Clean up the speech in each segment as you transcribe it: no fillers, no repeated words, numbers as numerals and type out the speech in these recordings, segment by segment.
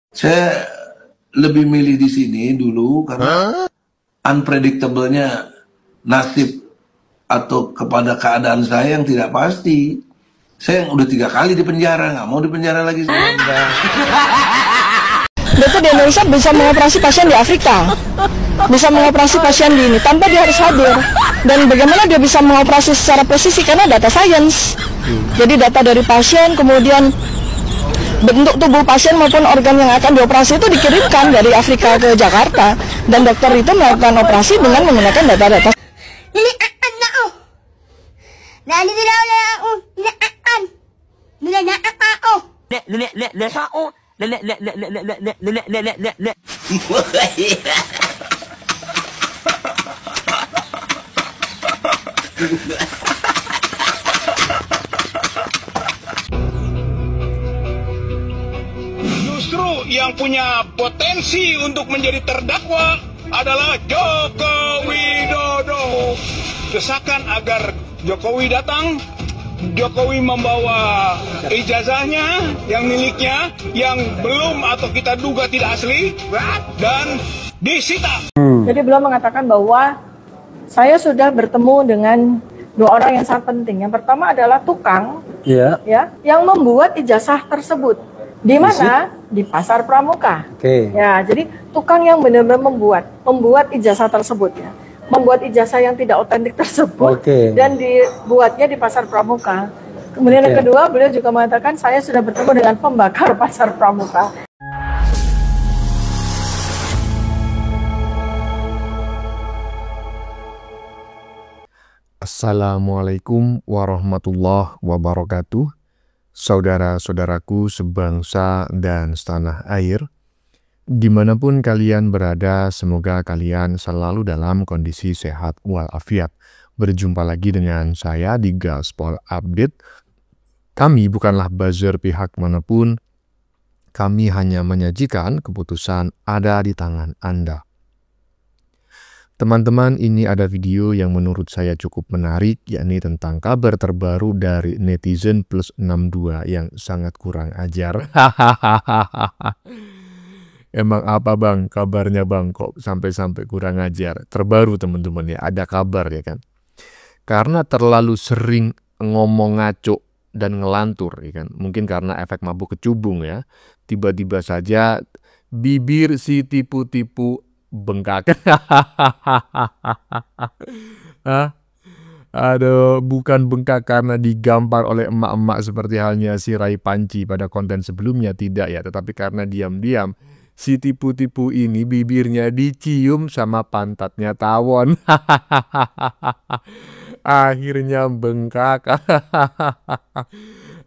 Saya lebih milih di sini dulu karena unpredictable-nya nasib atau kepada keadaan saya yang tidak pasti. Saya yang udah 3 kali di penjara, nggak mau di penjara lagi. Dokter di Indonesia bisa mengoperasi pasien di Afrika, bisa mengoperasi pasien di ini tanpa dia harus hadir. Dan bagaimana dia bisa mengoperasi secara presisi karena data science. Jadi data dari pasien, kemudian bentuk tubuh pasien maupun organ yang akan dioperasi itu dikirimkan dari Afrika ke Jakarta, dan dokter itu melakukan operasi dengan menggunakan data-data. Justru yang punya potensi untuk menjadi terdakwa adalah Joko Widodo. Desakan agar Jokowi datang, Jokowi membawa ijazahnya yang miliknya yang belum atau kita duga tidak asli dan disita. Jadi beliau mengatakan bahwa saya sudah bertemu dengan 2 orang yang sangat penting. Yang pertama adalah tukang, ya, yang membuat ijazah tersebut. Di mana? Di Pasar Pramuka. Ya, jadi tukang yang benar-benar membuat ijazah tersebut, ya. Membuat ijazah yang tidak otentik tersebut dan dibuatnya di Pasar Pramuka. Kemudian yang kedua, beliau juga mengatakan saya sudah bertemu dengan pembakar Pasar Pramuka. Assalamualaikum warahmatullahi wabarakatuh. Saudara-saudaraku sebangsa dan setanah air, dimanapun kalian berada, semoga kalian selalu dalam kondisi sehat walafiat. Berjumpa lagi dengan saya di Gaspol Update. Kami bukanlah buzzer pihak manapun, kami hanya menyajikan keputusan ada di tangan Anda. Teman-teman, ini ada video yang menurut saya cukup menarik, yakni tentang kabar terbaru dari netizen plus 62 yang sangat kurang ajar. Emang apa bang kabarnya bang, kok sampai-sampai kurang ajar? Terbaru teman-teman ya, ada kabar ya kan. Karena terlalu sering ngomong ngaco dan ngelantur ya kan. Mungkin karena efek mabuk kecubung ya. Tiba-tiba saja bibir si tipu-tipu bengkak. Aduh, bukan bengkak karena digampar oleh emak-emak seperti halnya si Rai Panci pada konten sebelumnya, tidak ya, tetapi karena diam-diam si tipu-tipu ini bibirnya dicium sama pantatnya tawon. Akhirnya bengkak.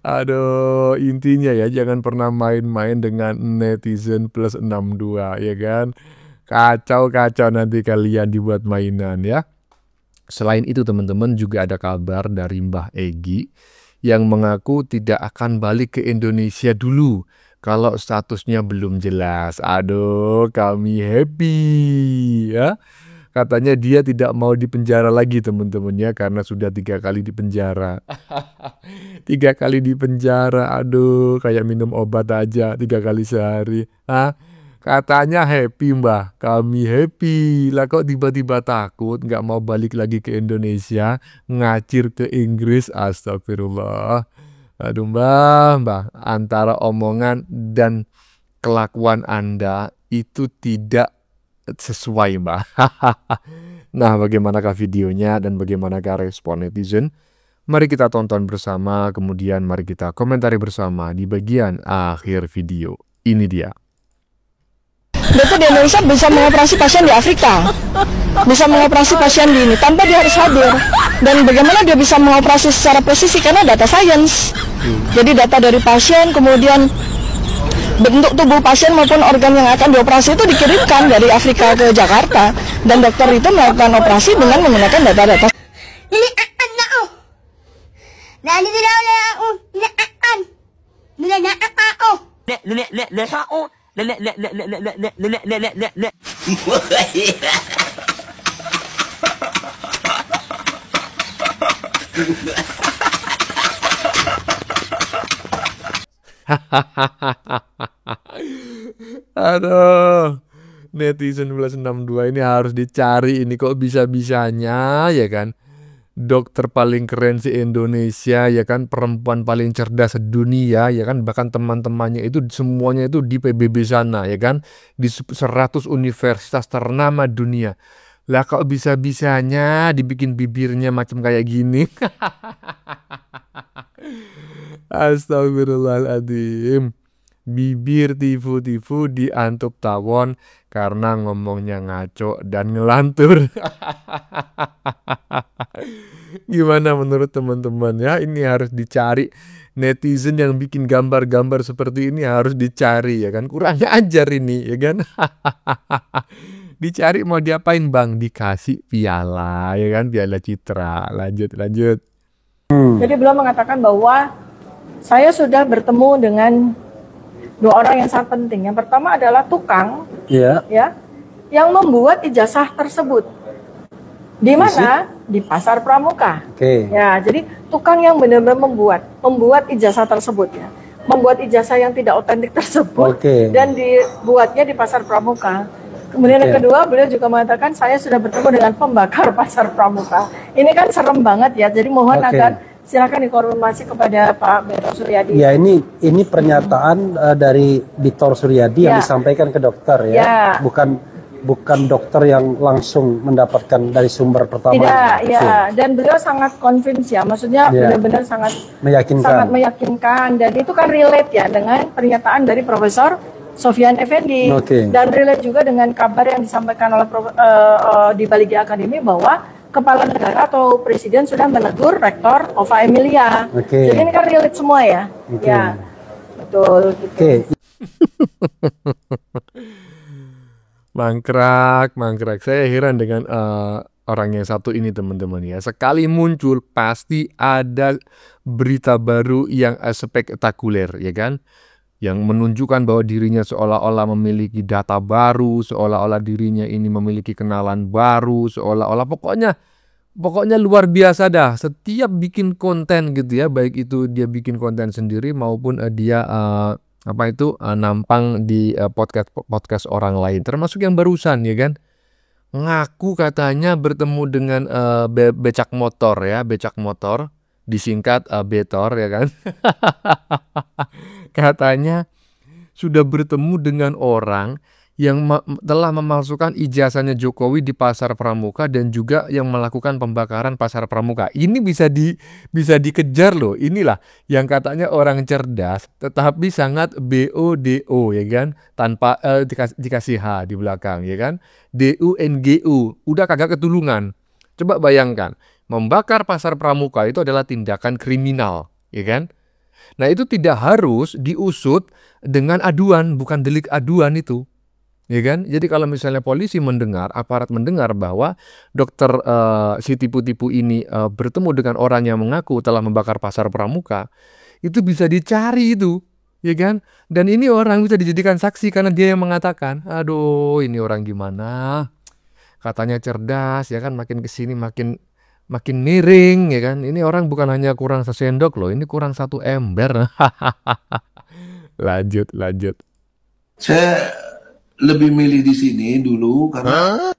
Aduh, intinya ya jangan pernah main-main dengan netizen plus 62 ya kan. Kacau-kacau nanti kalian dibuat mainan ya. Selain itu teman-teman, juga ada kabar dari Mbah Egy yang mengaku tidak akan balik ke Indonesia dulu kalau statusnya belum jelas. Aduh, kami happy ya. Katanya dia tidak mau dipenjara lagi teman-teman ya, karena sudah 3 kali dipenjara. 3 kali dipenjara, aduh kayak minum obat aja 3 kali sehari. Katanya happy mbah, kami happy. Lah kok tiba-tiba takut, nggak mau balik lagi ke Indonesia, ngacir ke Inggris, astagfirullah. Aduh mbah, antara omongan dan kelakuan Anda itu tidak sesuai mbah. Nah, bagaimanakah videonya dan bagaimanakah respon netizen? Mari kita tonton bersama, kemudian mari kita komentari bersama di bagian akhir video. Ini dia. Dokter di Indonesia bisa mengoperasi pasien di Afrika, bisa mengoperasi pasien di ini tanpa dia harus hadir. Dan bagaimana dia bisa mengoperasi secara presisi karena data science. Jadi data dari pasien, kemudian bentuk tubuh pasien maupun organ yang akan dioperasi itu dikirimkan dari Afrika ke Jakarta, dan dokter itu melakukan operasi dengan menggunakan data-data. Aduh, netizen plus 62 ini harus dicari ini kok bisa-bisanya ya kan. Dokter paling keren se Indonesia ya kan, perempuan paling cerdas sedunia ya kan, bahkan teman-temannya itu semuanya itu di PBB sana ya kan, di 100 universitas ternama dunia. Lah kok bisa-bisanya dibikin bibirnya macam kayak gini. Astagfirullahaladzim. Bibir tifu-tifu diantup tawon karena ngomongnya ngaco dan ngelantur. Gimana menurut teman-teman ya? Ini harus dicari. Netizen yang bikin gambar-gambar seperti ini harus dicari ya kan. Kurang ajar ini ya kan. Dicari mau diapain bang? Dikasih piala ya kan, piala citra. Lanjut. Jadi beliau mengatakan bahwa saya sudah bertemu dengan dua orang yang sangat penting. Yang pertama adalah tukang, ya, yang membuat ijazah tersebut. Di mana? Di Pasar Pramuka. Ya, jadi tukang yang benar-benar membuat ijazah tersebut, ya, membuat ijazah yang tidak otentik tersebut, dan dibuatnya di Pasar Pramuka. Kemudian yang kedua, beliau juga mengatakan saya sudah bertemu dengan pembakar Pasar Pramuka. Ini kan serem banget ya. Jadi mohon agar silakan dikonfirmasi kepada Pak Betor Suryadi. Ya, ini pernyataan dari Betor Suryadi yang disampaikan ke dokter ya. Bukan dokter yang langsung mendapatkan dari sumber pertama. Tidak, ya. Dan beliau sangat convince ya. Maksudnya benar-benar sangat meyakinkan dan itu kan relate ya dengan pernyataan dari Profesor Sofyan Effendi. Dan relate juga dengan kabar yang disampaikan oleh di Baligya Academy bahwa Kepala Negara atau Presiden sudah menegur Rektor Ova Emilia. Jadi ini kan relate semua ya. Ya, betul. Gitu. Mangkrak. Saya heran dengan orang yang satu ini teman-teman ya. Sekali muncul pasti ada berita baru yang spektakuler ya kan. Yang menunjukkan bahwa dirinya seolah-olah memiliki data baru, seolah-olah dirinya ini memiliki kenalan baru, seolah-olah pokoknya luar biasa dah. Setiap bikin konten gitu ya, baik itu dia bikin konten sendiri maupun dia nampang di podcast orang lain, termasuk yang barusan ya kan. Ngaku katanya bertemu dengan becak motor, disingkat Betor ya kan. Katanya sudah bertemu dengan orang yang telah memalsukan ijazahnya Jokowi di Pasar Pramuka dan juga yang melakukan pembakaran Pasar Pramuka. Ini bisa dikejar loh. Inilah yang katanya orang cerdas tetapi sangat BODO ya kan, tanpa dikasih H di belakang ya kan. DUNGU udah kagak ketulungan. Coba bayangkan, membakar Pasar Pramuka itu adalah tindakan kriminal ya kan. Nah itu tidak harus diusut dengan aduan, bukan delik aduan itu, ya kan? Jadi kalau misalnya polisi mendengar, aparat mendengar bahwa dokter si tipu-tipu ini bertemu dengan orang yang mengaku telah membakar Pasar Pramuka, itu bisa dicari itu, ya kan? Dan ini orang bisa dijadikan saksi karena dia yang mengatakan, aduh ini orang gimana? Katanya cerdas, ya kan? Makin kesini makin miring ya kan. Ini orang bukan hanya kurang sesendok loh, ini kurang 1 ember. Lanjut. Saya lebih milih di sini dulu karena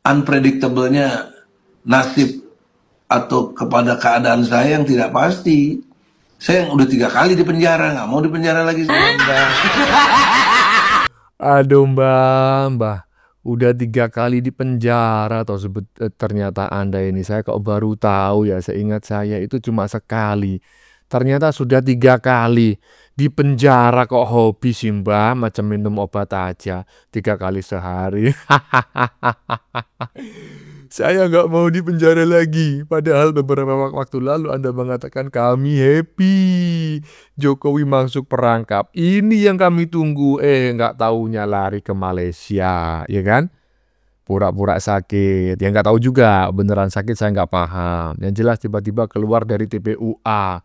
unpredictable-nya nasib atau kepada keadaan saya yang tidak pasti. Saya yang udah 3 kali di penjara, nggak mau di penjara lagi. Aduh mbah. Udah 3 kali di penjara atau ternyata Anda ini, saya kok baru tahu ya, seingat saya itu cuma sekali. Ternyata sudah 3 kali di penjara. Kok hobi sih mbak, macam minum obat aja 3 kali sehari. Saya nggak mau di penjara lagi. Padahal beberapa waktu lalu Anda mengatakan kami happy Jokowi masuk perangkap. Ini yang kami tunggu. Nggak taunya lari ke Malaysia, ya kan? Pura-pura sakit. Yang nggak tahu juga beneran sakit, saya nggak paham. Yang jelas tiba-tiba keluar dari TPUA.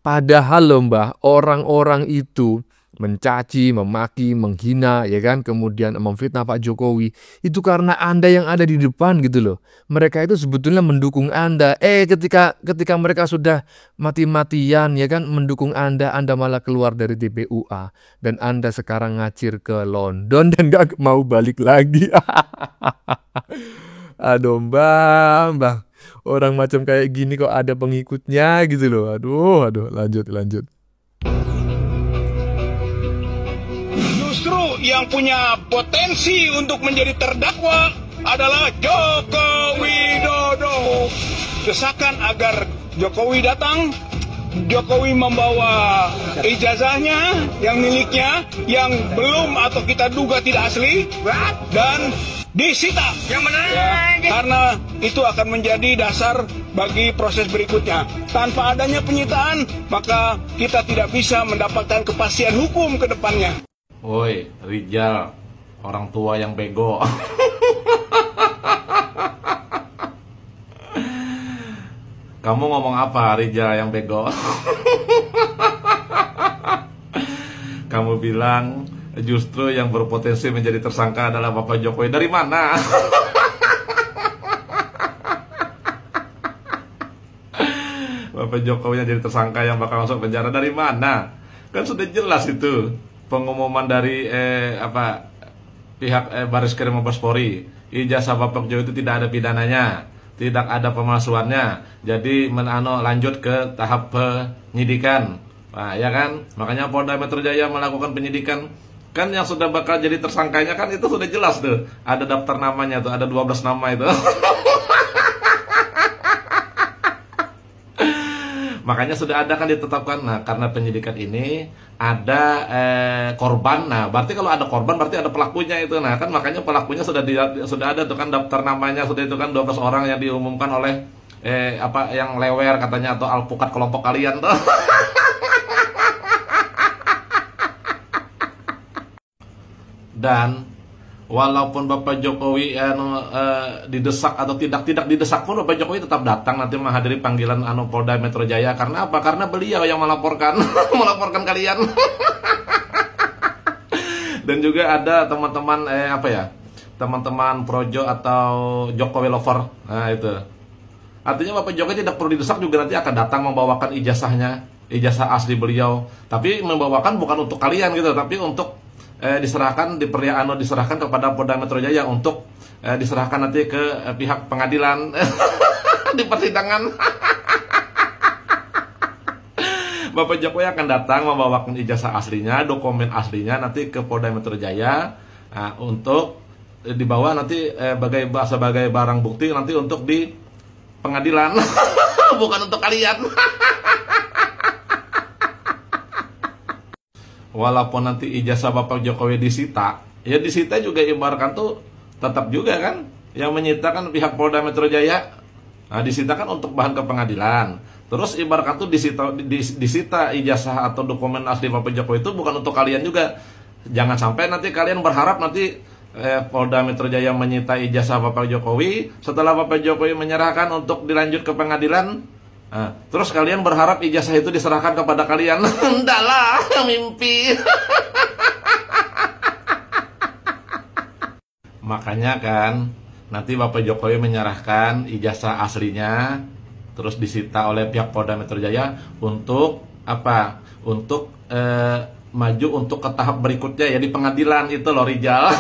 Padahal loh mbah, orang-orang itu mencaci, memaki, menghina, ya kan, kemudian memfitnah Pak Jokowi, itu karena Anda yang ada di depan gitu loh. Mereka itu sebetulnya mendukung Anda. Ketika mereka sudah mati-matian, ya kan, mendukung Anda malah keluar dari TPUA dan Anda sekarang ngacir ke London dan gak mau balik lagi. Aduh Mbak, orang macam kayak gini kok ada pengikutnya gitu loh. Aduh, lanjut. Justru yang punya potensi untuk menjadi terdakwa adalah Joko Widodo. Desakan agar Jokowi datang, Jokowi membawa ijazahnya yang miliknya yang belum atau kita duga tidak asli dan disita. Yang benar. Ya, karena itu akan menjadi dasar bagi proses berikutnya. Tanpa adanya penyitaan, maka kita tidak bisa mendapatkan kepastian hukum ke depannya. Woi, Rijal, orang tua yang bego. Kamu ngomong apa, Rijal yang bego? Kamu bilang justru yang berpotensi menjadi tersangka adalah Bapak Jokowi. Dari mana? Bapak Jokowi yang jadi tersangka yang bakal masuk penjara dari mana? Kan sudah jelas itu pengumuman dari pihak Baris Krim Mabes Polri. Ijazah Bapak Jokowi itu tidak ada pidananya, tidak ada pemalsuannya. Jadi lanjut ke tahap penyidikan. Nah, ya kan? Makanya Polda Metro Jaya melakukan penyidikan. Kan yang sudah bakal jadi tersangkanya kan itu sudah jelas tuh. Ada daftar namanya tuh, ada 12 nama itu. Makanya sudah ada kan ditetapkan. Nah, karena penyidikan ini ada korban. Nah, berarti kalau ada korban berarti ada pelakunya itu. Nah, kan makanya pelakunya sudah ada tuh kan daftar namanya, sudah itu kan 12 orang yang diumumkan oleh yang lewer katanya atau alpukat kelompok kalian tuh. Dan walaupun Bapak Jokowi didesak atau tidak didesak pun Bapak Jokowi tetap datang nanti menghadiri panggilan Polda Metro Jaya. Karena apa? Karena beliau yang melaporkan melaporkan kalian. Dan juga ada teman-teman teman-teman Projo atau Jokowi lover. Nah, itu. Artinya Bapak Jokowi tidak perlu didesak juga nanti akan datang membawakan ijazahnya, ijazah asli beliau. Tapi membawakan bukan untuk kalian gitu, tapi untuk diserahkan diserahkan kepada Polda Metro Jaya untuk diserahkan nanti ke pihak pengadilan di persidangan. Bapak Jokowi akan datang membawakan ijazah aslinya, dokumen aslinya nanti ke Polda Metro Jaya untuk dibawa nanti sebagai barang bukti nanti untuk di pengadilan. Bukan untuk kalian. Walaupun nanti ijazah Bapak Jokowi disita, ya disita juga ibaratkan tuh tetap juga kan yang menyita kan pihak Polda Metro Jaya. Nah, disita kan untuk bahan ke pengadilan. Terus ibaratkan tuh disita ijazah atau dokumen asli Bapak Jokowi itu bukan untuk kalian juga. Jangan sampai nanti kalian berharap nanti Polda Metro Jaya menyita ijazah Bapak Jokowi, setelah Bapak Jokowi menyerahkan untuk dilanjut ke pengadilan. Nah, terus kalian berharap ijazah itu diserahkan kepada kalian. Enggak lah, mimpi. Makanya kan nanti Bapak Jokowi menyerahkan ijazah aslinya terus disita oleh pihak Polda Metro Jaya untuk apa? Untuk maju untuk ke tahap berikutnya ya di pengadilan itu loh, Rijal.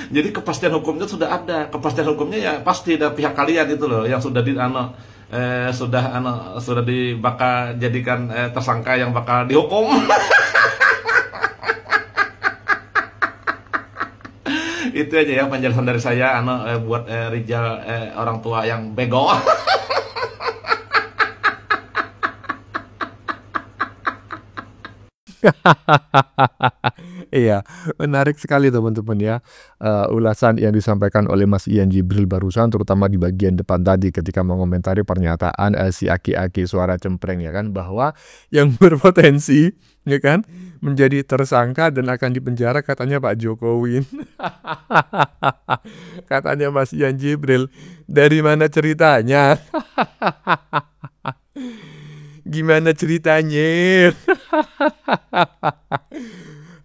Jadi kepastian hukumnya sudah ada. Kepastian hukumnya ya pasti dari pihak kalian itu loh yang sudah sudah bakal jadikan tersangka yang bakal dihukum. Itu aja ya penjelasan dari saya buat Rijal orang tua yang bego. Iya, menarik sekali teman-teman ya ulasan yang disampaikan oleh Mas Ian Jibril barusan, terutama di bagian depan tadi ketika mengomentari pernyataan si Aki-Aki suara cempreng ya kan, bahwa yang berpotensi ya kan menjadi tersangka dan akan dipenjara katanya Pak Jokowi. Katanya Mas Ian Jibril, dari mana ceritanya? Gimana ceritanya?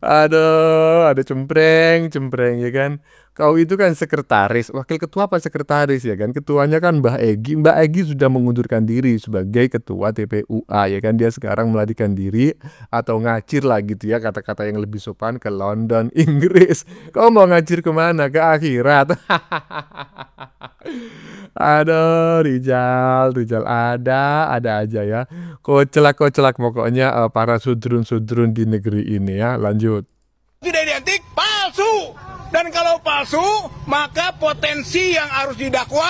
Aduh, ada cempreng ya kan. Kau itu kan sekretaris, wakil ketua apa sekretaris ya kan? Ketuanya kan Mbah Egy. Mbah Egy sudah mengundurkan diri sebagai ketua TPUA ya kan. Dia sekarang melarikan diri atau ngacir lah gitu ya, kata-kata yang lebih sopan, ke London, Inggris. Kau mau ngacir kemana? Ke akhirat. Aduh, Rijal ada aja ya. Koclak pokoknya para sudrun-sudrun di negeri ini ya. Lanjut. Tidak identik, palsu. Dan kalau palsu, maka potensi yang harus didakwa,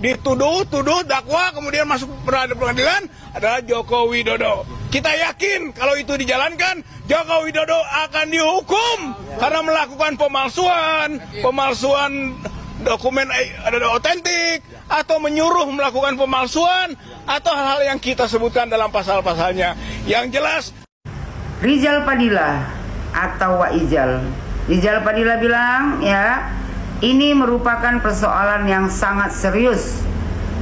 dituduh, dakwa, kemudian masuk pengadilan adalah Joko Widodo. Kita yakin kalau itu dijalankan, Joko Widodo akan dihukum karena melakukan pemalsuan dokumen otentik, atau menyuruh melakukan pemalsuan, atau hal-hal yang kita sebutkan dalam pasal-pasalnya. Yang jelas, Rizal Padilla atau Wak Ijal. Rizal Padilla bilang ya, ini merupakan persoalan yang sangat serius.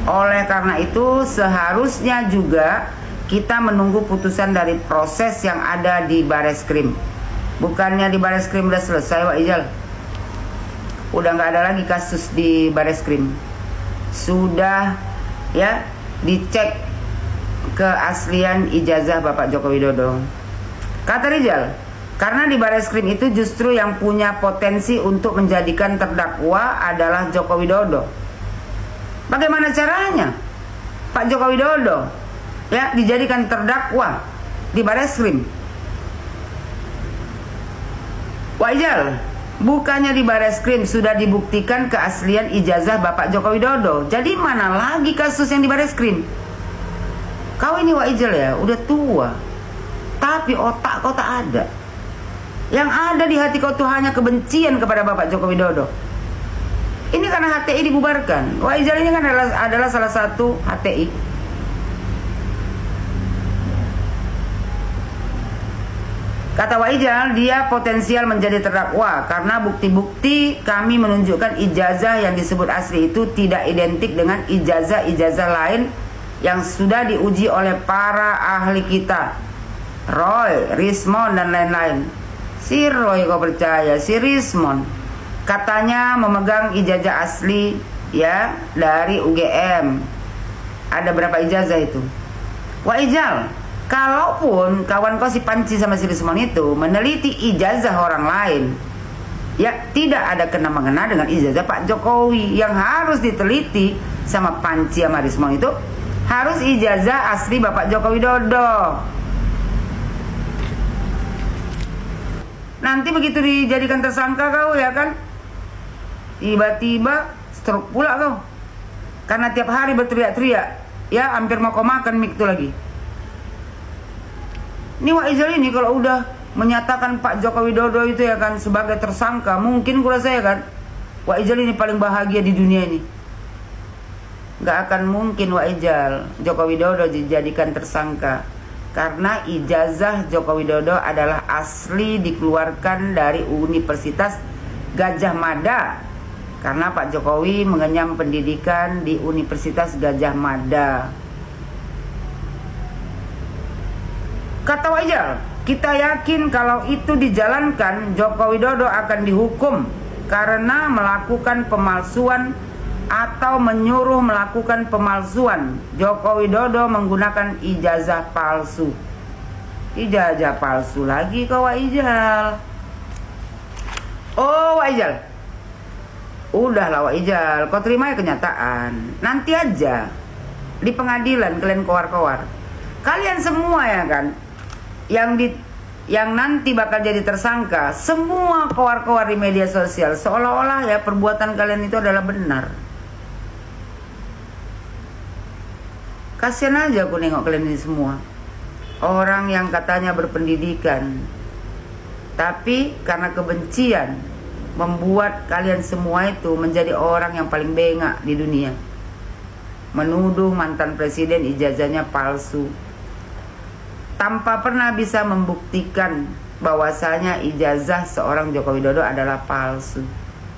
Oleh karena itu seharusnya juga kita menunggu putusan dari proses yang ada di Bareskrim. Bukannya di Bareskrim udah selesai, Wak Ijal? Udah nggak ada lagi kasus di Bareskrim. Sudah ya dicek keaslian ijazah Bapak Joko Widodo. Kata Rizal, karena di Bareskrim itu justru yang punya potensi untuk menjadikan terdakwa adalah Joko Widodo. Bagaimana caranya Pak Joko Widodo ya dijadikan terdakwa di Bareskrim? Wajar, bukannya di Bareskrim sudah dibuktikan keaslian ijazah Bapak Joko Widodo. Jadi mana lagi kasus yang di Bareskrim? Kau ini Wak Ijal ya, udah tua, tapi otak kau tak ada. Yang ada di hati kau tuh hanya kebencian kepada Bapak Joko Widodo. Ini karena HTI dibubarkan. Wak Ijal ini kan adalah salah satu HTI. Kata Wak Ijal, dia potensial menjadi terdakwa karena bukti-bukti kami menunjukkan ijazah yang disebut asli itu tidak identik dengan ijazah-ijazah lain yang sudah diuji oleh para ahli kita, Roy, Rismond, dan lain-lain. Si Roy kau percaya, si Rismond katanya memegang ijazah asli ya dari UGM. Ada berapa ijazah itu? Wak Ijal, kalaupun kawan kau si Panci sama si Rismond itu meneliti ijazah orang lain, ya tidak ada kena-mengena dengan ijazah Pak Jokowi. Yang harus diteliti sama Panci sama Rismond itu harus ijazah asli Bapak Joko Widodo. Nanti begitu dijadikan tersangka kau ya kan, tiba-tiba stroke pula kau. Karena tiap hari berteriak-teriak, ya hampir mau kau makan mic itu lagi. Ini Wak Ijal ini kalau udah menyatakan Pak Joko Widodo itu ya kan sebagai tersangka, mungkin kurasa ya kan Wak Ijal ini paling bahagia di dunia ini. Gak akan mungkin Wak Ijal Joko Widodo dijadikan tersangka, karena ijazah Joko Widodo adalah asli dikeluarkan dari Universitas Gajah Mada. Karena Pak Jokowi mengenyam pendidikan di Universitas Gajah Mada. Kata Wak Ijal, kita yakin kalau itu dijalankan Joko Widodo akan dihukum karena melakukan pemalsuan atau menyuruh melakukan pemalsuan. Joko Widodo menggunakan ijazah palsu. Ijazah palsu lagi kau Wak Ijal. Oh Wak Ijal, udahlah Wak Ijal, kau terima ya kenyataan. Nanti aja di pengadilan kalian kowar-kowar. Kalian semua ya kan yang nanti bakal jadi tersangka, semua kowar-kowar di media sosial seolah-olah ya perbuatan kalian itu adalah benar. Kasian aja aku nengok kalian ini semua. Orang yang katanya berpendidikan, tapi karena kebencian membuat kalian semua itu menjadi orang yang paling bengak di dunia. Menuduh mantan presiden ijazahnya palsu, tanpa pernah bisa membuktikan bahwasanya ijazah seorang Joko Widodo adalah palsu.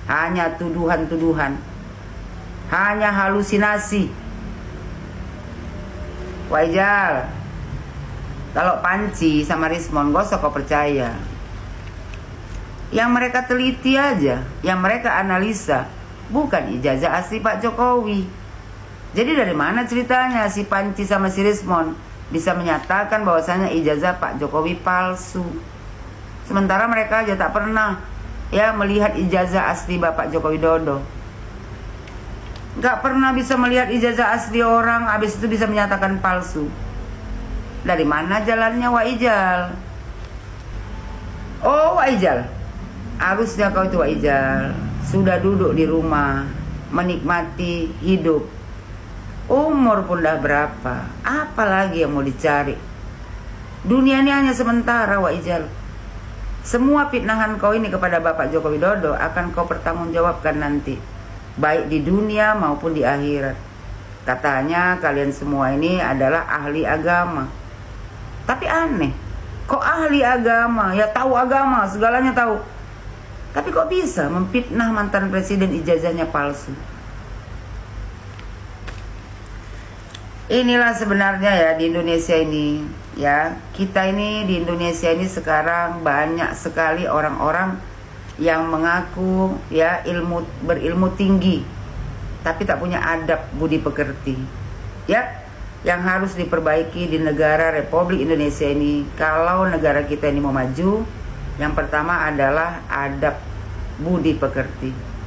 Hanya tuduhan-tuduhan, hanya halusinasi. Wak Ijal, Kalau Panci sama Rismon, gosok kau percaya. Yang mereka teliti aja, yang mereka analisa, bukan ijazah asli Pak Jokowi. Jadi dari mana ceritanya si Panci sama si Rismon bisa menyatakan bahwasanya ijazah Pak Jokowi palsu? Sementara mereka aja tak pernah ya melihat ijazah asli Bapak Joko Widodo. Gak pernah bisa melihat ijazah asli orang, habis itu bisa menyatakan palsu. Dari mana jalannya Wak Ijal? Oh Wak Ijal, harusnya kau itu Wak Ijal sudah duduk di rumah menikmati hidup. Umur pun dah berapa, apalagi yang mau dicari? Dunia ini hanya sementara Wak Ijal. Semua fitnahan kau ini kepada Bapak Joko Widodo akan kau pertanggungjawabkan nanti, baik di dunia maupun di akhirat. Katanya kalian semua ini adalah ahli agama. Tapi aneh, kok ahli agama, ya tahu agama, segalanya tahu. Tapi kok bisa memfitnah mantan presiden ijazahnya palsu? Inilah sebenarnya ya di Indonesia ini, ya kita ini di Indonesia ini sekarang banyak sekali orang-orang yang mengaku ya berilmu tinggi, tapi tak punya adab budi pekerti. Ya, yang harus diperbaiki di negara Republik Indonesia ini, kalau negara kita ini mau maju, yang pertama adalah adab budi pekerti.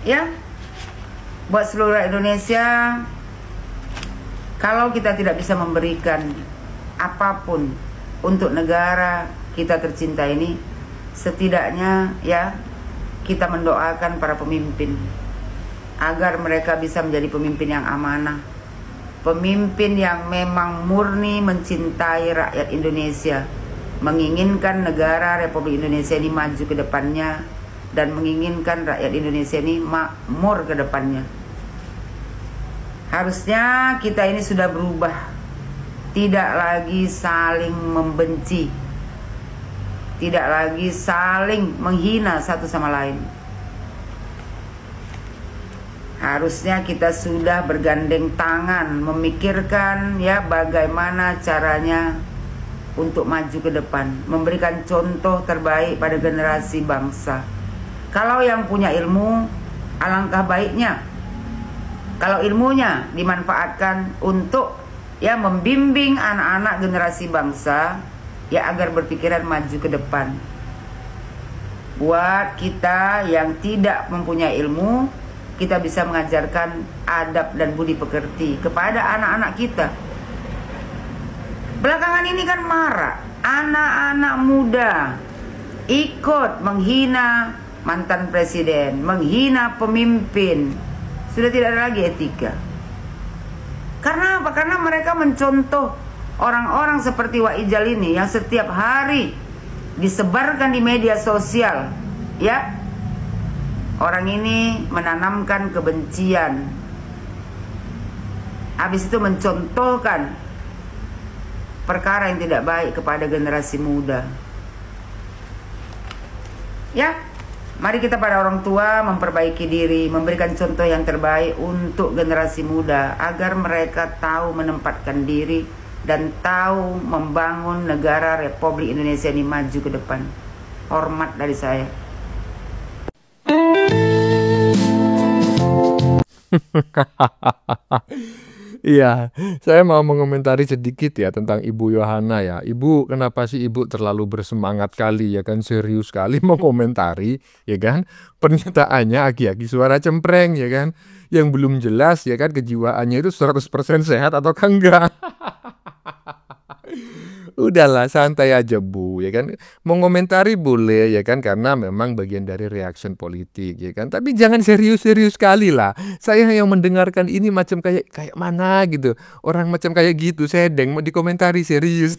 Ya, buat seluruh Indonesia, kalau kita tidak bisa memberikan apapun untuk negara kita tercinta ini, setidaknya ya kita mendoakan para pemimpin agar mereka bisa menjadi pemimpin yang amanah, pemimpin yang memang murni mencintai rakyat Indonesia, menginginkan negara Republik Indonesia ini maju ke depannya, dan menginginkan rakyat Indonesia ini makmur ke depannya. Harusnya kita ini sudah berubah, tidak lagi saling membenci, tidak lagi saling menghina satu sama lain. Harusnya kita sudah bergandeng tangan memikirkan ya bagaimana caranya untuk maju ke depan, memberikan contoh terbaik pada generasi bangsa. Kalau yang punya ilmu, alangkah baiknya kalau ilmunya dimanfaatkan untuk ya membimbing anak-anak generasi bangsa ya agar berpikiran maju ke depan. Buat kita yang tidak mempunyai ilmu, kita bisa mengajarkan adab dan budi pekerti kepada anak-anak kita. Belakangan ini kan marak anak-anak muda ikut menghina mantan presiden, menghina pemimpin. Sudah tidak ada lagi etika. Karena apa? Karena mereka mencontoh orang-orang seperti Wak Ijal ini yang setiap hari disebarkan di media sosial. Ya, orang ini menanamkan kebencian. Habis itu mencontohkan perkara yang tidak baik kepada generasi muda. Ya, mari kita pada orang tua memperbaiki diri, memberikan contoh yang terbaik untuk generasi muda agar mereka tahu menempatkan diri dan tahu membangun negara Republik Indonesia ini maju ke depan. Hormat dari saya. Iya, saya mau mengomentari sedikit ya tentang Ibu Yohana ya. Ibu, kenapa sih Ibu terlalu bersemangat kali ya kan, serius sekali mau komentari ya kan, pernyataannya aki-aki suara cempreng ya kan, yang belum jelas ya kan kejiwaannya itu 100% sehat atau enggak. Udahlah santai aja Bu ya kan, mau komentari boleh ya kan, karena memang bagian dari reaction politik ya kan, tapi jangan serius-serius sekali lah. Saya yang mendengarkan ini macam kayak mana gitu, orang macam kayak gitu sedeng mau dikomentari serius.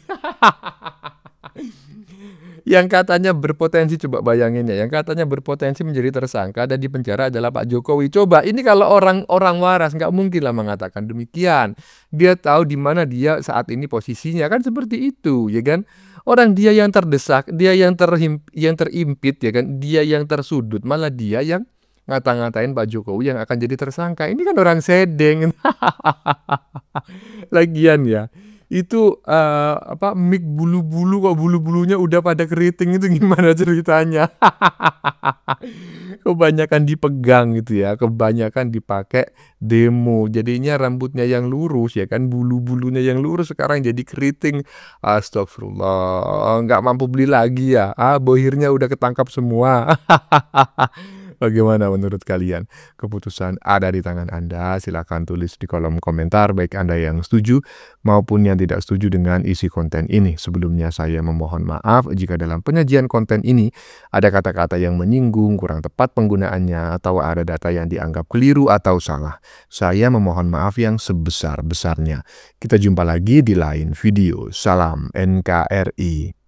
Yang katanya berpotensi, coba bayangin ya, yang katanya berpotensi menjadi tersangka dan dipenjara adalah Pak Jokowi. Coba ini kalau orang waras nggak mungkin lah mengatakan demikian. Dia tahu di mana dia saat ini posisinya kan, seperti itu ya kan. Orang dia yang terdesak, dia yang terimpit ya kan, dia yang tersudut, malah dia yang ngata-ngatain Pak Jokowi yang akan jadi tersangka. Ini kan orang sedeng. Lagian ya, itu mic bulu-bulu kok bulu-bulunya udah pada keriting, itu gimana ceritanya? Kebanyakan dipegang gitu ya, kebanyakan dipakai demo. Jadinya rambutnya yang lurus ya kan, bulu-bulunya yang lurus sekarang jadi keriting. Astagfirullah, nggak mampu beli lagi ya. Bohirnya udah ketangkap semua. Bagaimana menurut kalian? Keputusan ada di tangan Anda. Silakan tulis di kolom komentar, baik Anda yang setuju maupun yang tidak setuju dengan isi konten ini. Sebelumnya saya memohon maaf jika dalam penyajian konten ini ada kata-kata yang menyinggung, kurang tepat penggunaannya, atau ada data yang dianggap keliru atau salah. Saya memohon maaf yang sebesar-besarnya. Kita jumpa lagi di lain video. Salam NKRI.